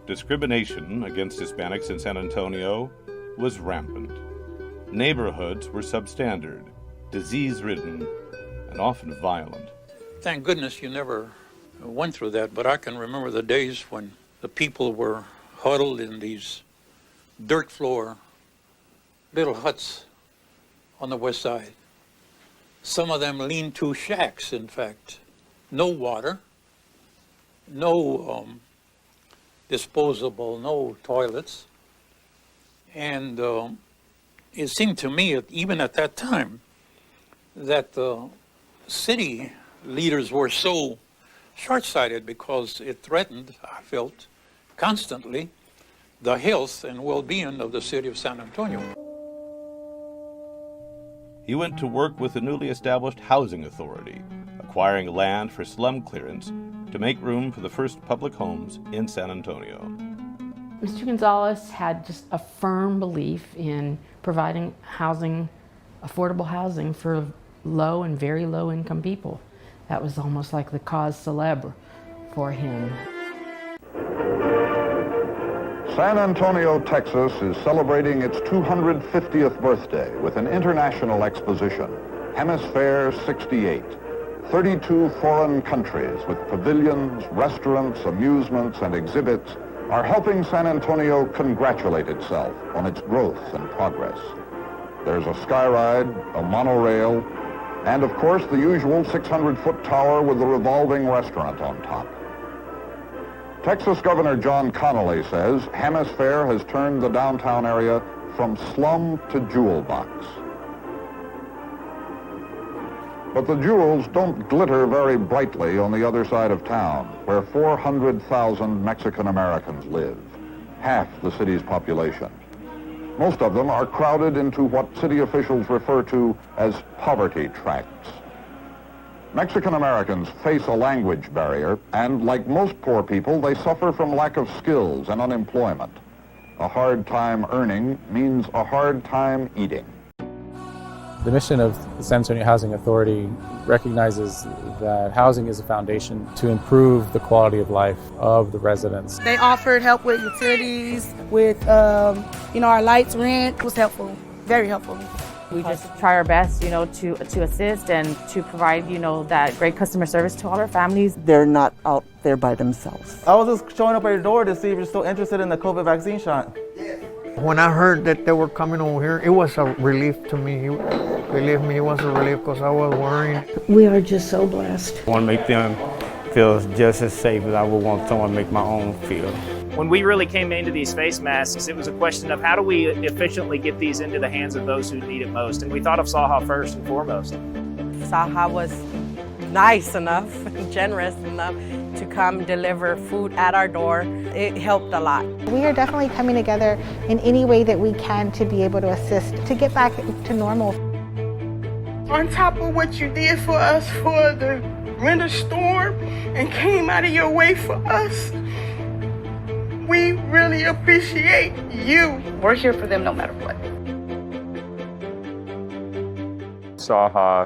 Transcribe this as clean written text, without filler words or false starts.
Discrimination against Hispanics in San Antonio was rampant. Neighborhoods were substandard, disease-ridden, and often violent. Thank goodness you never went through that, but I can remember the days when the people were huddled in these dirt floor little huts on the west side. Some of them lean-to shacks, in fact. No water, no disposable, no toilets. And it seemed to me, even at that time, that the city leaders were so short-sighted because it threatened, I felt, constantly, the health and well-being of the city of San Antonio. He went to work with the newly established Housing Authority, acquiring land for slum clearance to make room for the first public homes in San Antonio. Mr. Gonzalez had just a firm belief in providing housing, affordable housing for low and very low income people. That was almost like the cause célèbre for him. San Antonio, Texas is celebrating its 250th birthday with an international exposition, Hemisphere 68. 32 foreign countries with pavilions, restaurants, amusements, and exhibits are helping San Antonio congratulate itself on its growth and progress. There's a sky ride, a monorail, and of course the usual 600-foot tower with the revolving restaurant on top. Texas Governor John Connolly says Hemisphere has turned the downtown area from slum to jewel box. But the jewels don't glitter very brightly on the other side of town, where 400,000 Mexican Americans live, half the city's population. Most of them are crowded into what city officials refer to as poverty tracts. Mexican Americans face a language barrier, and like most poor people, they suffer from lack of skills and unemployment. A hard time earning means a hard time eating. The mission of the San Antonio Housing Authority recognizes that housing is a foundation to improve the quality of life of the residents. They offered help with utilities, with our lights, rent. It was helpful, very helpful. We just try our best, to assist and to provide, that great customer service to all our families. They're not out there by themselves. I was just showing up at your door to see if you're still interested in the COVID vaccine shot. When I heard that they were coming over here, it was a relief to me. Believe me, it was a relief because I was worried. We are just so blessed. I want to make them feel just as safe as I would want someone to make my own feel. When we really came into these face masks, it was a question of how do we efficiently get these into the hands of those who need it most? And we thought of Saha first and foremost. Saha was nice enough and generous enough to come deliver food at our door. It helped a lot. We are definitely coming together in any way that we can to be able to assist, to get back to normal. On top of what you did for us for the winter storm and came out of your way for us, we really appreciate you. We're here for them no matter what. Saha